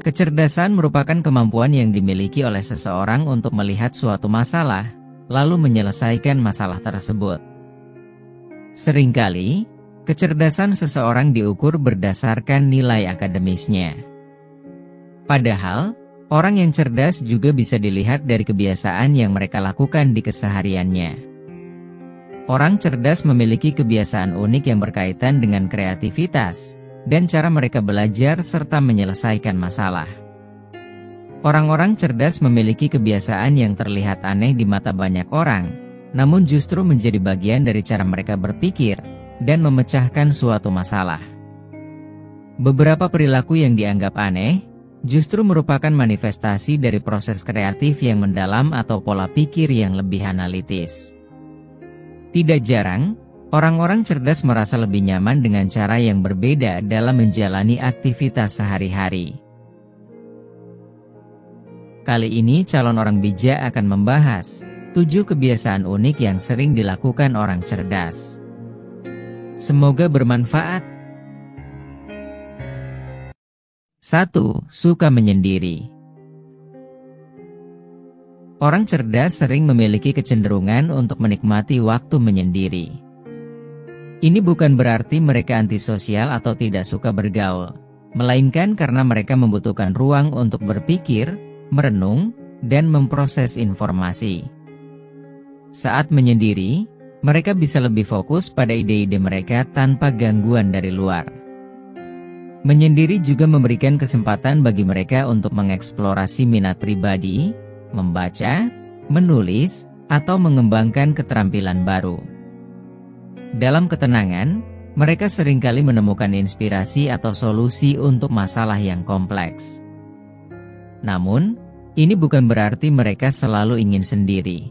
Kecerdasan merupakan kemampuan yang dimiliki oleh seseorang untuk melihat suatu masalah, lalu menyelesaikan masalah tersebut. Seringkali, kecerdasan seseorang diukur berdasarkan nilai akademisnya. Padahal, orang yang cerdas juga bisa dilihat dari kebiasaan yang mereka lakukan di kesehariannya. Orang cerdas memiliki kebiasaan unik yang berkaitan dengan kreativitas dan cara mereka belajar serta menyelesaikan masalah. Orang-orang cerdas memiliki kebiasaan yang terlihat aneh di mata banyak orang, namun justru menjadi bagian dari cara mereka berpikir dan memecahkan suatu masalah. Beberapa perilaku yang dianggap aneh justru merupakan manifestasi dari proses kreatif yang mendalam atau pola pikir yang lebih analitis. Tidak jarang, orang-orang cerdas merasa lebih nyaman dengan cara yang berbeda dalam menjalani aktivitas sehari-hari. Kali ini calon orang bijak akan membahas 7 kebiasaan unik yang sering dilakukan orang cerdas. Semoga bermanfaat. 1. Suka menyendiri. Orang cerdas sering memiliki kecenderungan untuk menikmati waktu menyendiri. Ini bukan berarti mereka antisosial atau tidak suka bergaul, melainkan karena mereka membutuhkan ruang untuk berpikir, merenung, dan memproses informasi. Saat menyendiri, mereka bisa lebih fokus pada ide-ide mereka tanpa gangguan dari luar. Menyendiri juga memberikan kesempatan bagi mereka untuk mengeksplorasi minat pribadi, membaca, menulis, atau mengembangkan keterampilan baru. Dalam ketenangan, mereka seringkali menemukan inspirasi atau solusi untuk masalah yang kompleks. Namun, ini bukan berarti mereka selalu ingin sendiri.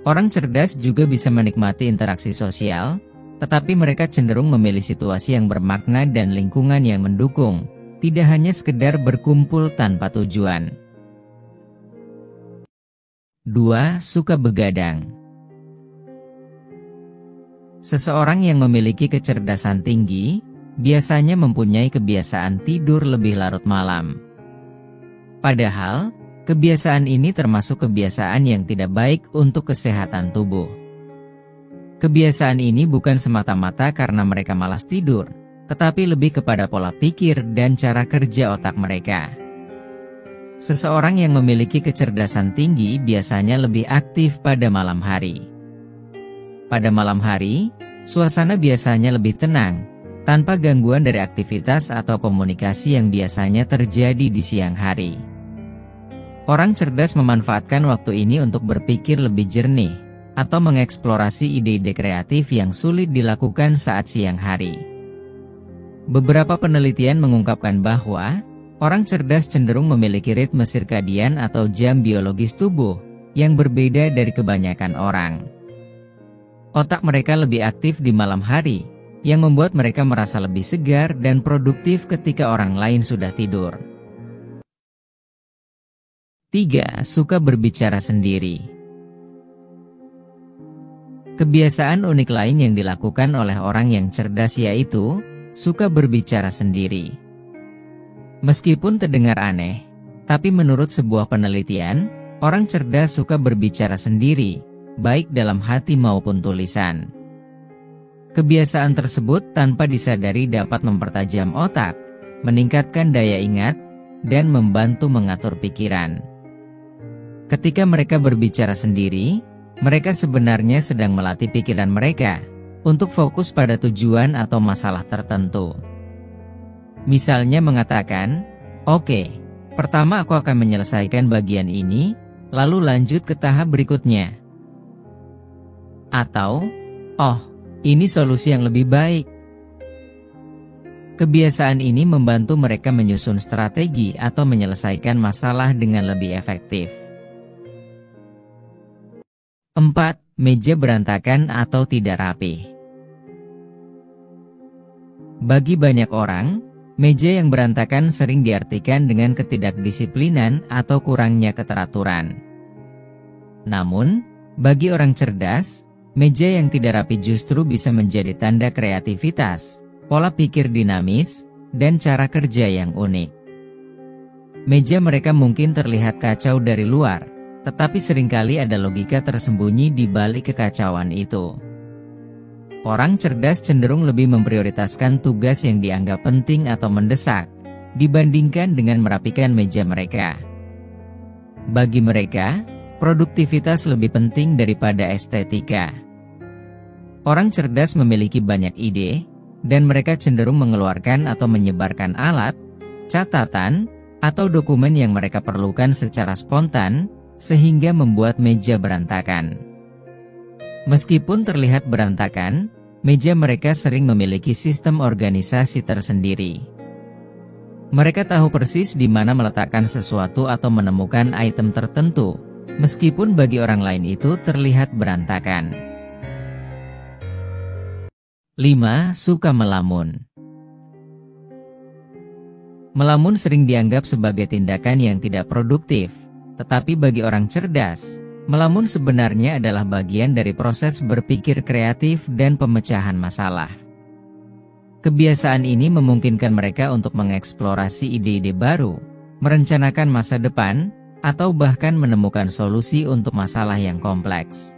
Orang cerdas juga bisa menikmati interaksi sosial, tetapi mereka cenderung memilih situasi yang bermakna dan lingkungan yang mendukung, tidak hanya sekedar berkumpul tanpa tujuan. 2. Suka begadang. Seseorang yang memiliki kecerdasan tinggi, biasanya mempunyai kebiasaan tidur lebih larut malam. Padahal, kebiasaan ini termasuk kebiasaan yang tidak baik untuk kesehatan tubuh. Kebiasaan ini bukan semata-mata karena mereka malas tidur, tetapi lebih kepada pola pikir dan cara kerja otak mereka. Seseorang yang memiliki kecerdasan tinggi biasanya lebih aktif pada malam hari. Pada malam hari, suasana biasanya lebih tenang, tanpa gangguan dari aktivitas atau komunikasi yang biasanya terjadi di siang hari. Orang cerdas memanfaatkan waktu ini untuk berpikir lebih jernih, atau mengeksplorasi ide-ide kreatif yang sulit dilakukan saat siang hari. Beberapa penelitian mengungkapkan bahwa orang cerdas cenderung memiliki ritme sirkadian atau jam biologis tubuh yang berbeda dari kebanyakan orang. Otak mereka lebih aktif di malam hari, yang membuat mereka merasa lebih segar dan produktif ketika orang lain sudah tidur. 3. Suka berbicara sendiri. Kebiasaan unik lain yang dilakukan oleh orang yang cerdas yaitu suka berbicara sendiri. Meskipun terdengar aneh, tapi menurut sebuah penelitian, orang cerdas suka berbicara sendiri, baik dalam hati maupun tulisan. Kebiasaan tersebut tanpa disadari dapat mempertajam otak, meningkatkan daya ingat, dan membantu mengatur pikiran. Ketika mereka berbicara sendiri, mereka sebenarnya sedang melatih pikiran mereka untuk fokus pada tujuan atau masalah tertentu. Misalnya mengatakan, "Oke, pertama aku akan menyelesaikan bagian ini, lalu lanjut ke tahap berikutnya." Atau, "Oh, ini solusi yang lebih baik." Kebiasaan ini membantu mereka menyusun strategi atau menyelesaikan masalah dengan lebih efektif. 4. Meja berantakan atau tidak rapi. Bagi banyak orang, meja yang berantakan sering diartikan dengan ketidakdisiplinan atau kurangnya keteraturan. Namun, bagi orang cerdas, meja yang tidak rapi justru bisa menjadi tanda kreativitas, pola pikir dinamis, dan cara kerja yang unik. Meja mereka mungkin terlihat kacau dari luar, tetapi seringkali ada logika tersembunyi di balik kekacauan itu. Orang cerdas cenderung lebih memprioritaskan tugas yang dianggap penting atau mendesak, dibandingkan dengan merapikan meja mereka. Bagi mereka, produktivitas lebih penting daripada estetika. Orang cerdas memiliki banyak ide, dan mereka cenderung mengeluarkan atau menyebarkan alat, catatan, atau dokumen yang mereka perlukan secara spontan, sehingga membuat meja berantakan. Meskipun terlihat berantakan, meja mereka sering memiliki sistem organisasi tersendiri. Mereka tahu persis di mana meletakkan sesuatu atau menemukan item tertentu, meskipun bagi orang lain itu terlihat berantakan. 5. Suka melamun. Melamun sering dianggap sebagai tindakan yang tidak produktif, tetapi bagi orang cerdas, melamun sebenarnya adalah bagian dari proses berpikir kreatif dan pemecahan masalah. Kebiasaan ini memungkinkan mereka untuk mengeksplorasi ide-ide baru, merencanakan masa depan, atau bahkan menemukan solusi untuk masalah yang kompleks.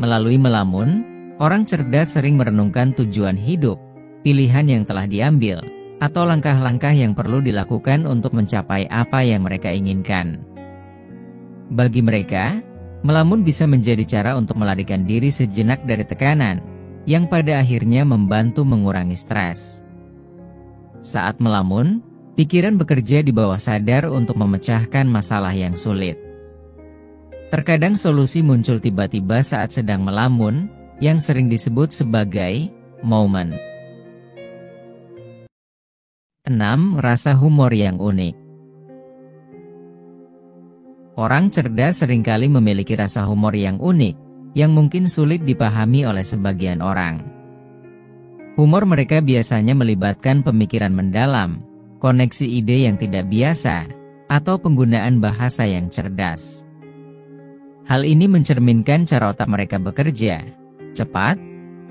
Melalui melamun, orang cerdas sering merenungkan tujuan hidup, pilihan yang telah diambil, atau langkah-langkah yang perlu dilakukan untuk mencapai apa yang mereka inginkan. Bagi mereka, melamun bisa menjadi cara untuk melarikan diri sejenak dari tekanan, yang pada akhirnya membantu mengurangi stres. Saat melamun, pikiran bekerja di bawah sadar untuk memecahkan masalah yang sulit. Terkadang solusi muncul tiba-tiba saat sedang melamun, yang sering disebut sebagai moment. 6. Rasa humor yang unik. Orang cerdas seringkali memiliki rasa humor yang unik, yang mungkin sulit dipahami oleh sebagian orang. Humor mereka biasanya melibatkan pemikiran mendalam, koneksi ide yang tidak biasa, atau penggunaan bahasa yang cerdas. Hal ini mencerminkan cara otak mereka bekerja, cepat,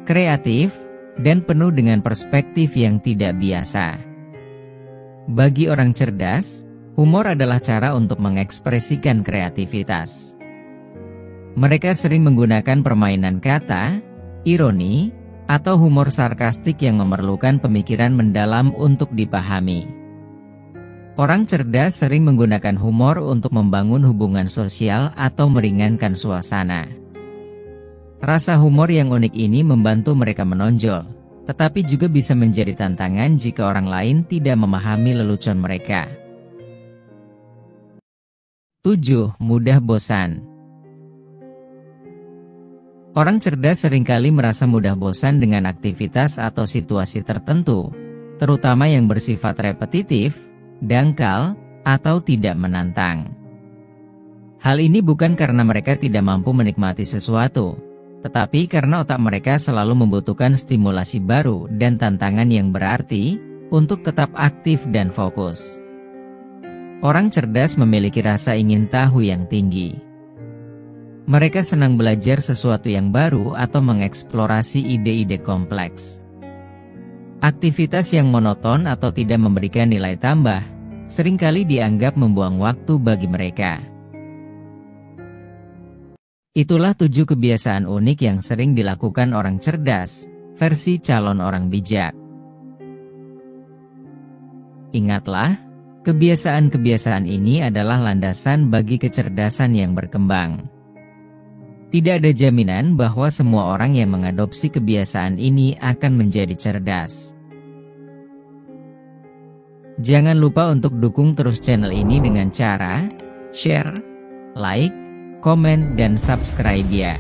kreatif, dan penuh dengan perspektif yang tidak biasa. Bagi orang cerdas, humor adalah cara untuk mengekspresikan kreativitas. Mereka sering menggunakan permainan kata, ironi, atau humor sarkastik yang memerlukan pemikiran mendalam untuk dipahami. Orang cerdas sering menggunakan humor untuk membangun hubungan sosial atau meringankan suasana. Rasa humor yang unik ini membantu mereka menonjol, tetapi juga bisa menjadi tantangan jika orang lain tidak memahami lelucon mereka. 7. Mudah bosan. Orang cerdas seringkali merasa mudah bosan dengan aktivitas atau situasi tertentu, terutama yang bersifat repetitif, dangkal, atau tidak menantang. Hal ini bukan karena mereka tidak mampu menikmati sesuatu, tetapi karena otak mereka selalu membutuhkan stimulasi baru dan tantangan yang berarti untuk tetap aktif dan fokus. Orang cerdas memiliki rasa ingin tahu yang tinggi. Mereka senang belajar sesuatu yang baru atau mengeksplorasi ide-ide kompleks. Aktivitas yang monoton atau tidak memberikan nilai tambah seringkali dianggap membuang waktu bagi mereka. Itulah 7 kebiasaan unik yang sering dilakukan orang cerdas, versi calon orang bijak. Ingatlah, kebiasaan-kebiasaan ini adalah landasan bagi kecerdasan yang berkembang. Tidak ada jaminan bahwa semua orang yang mengadopsi kebiasaan ini akan menjadi cerdas. Jangan lupa untuk dukung terus channel ini dengan cara share, like, komen, dan subscribe ya.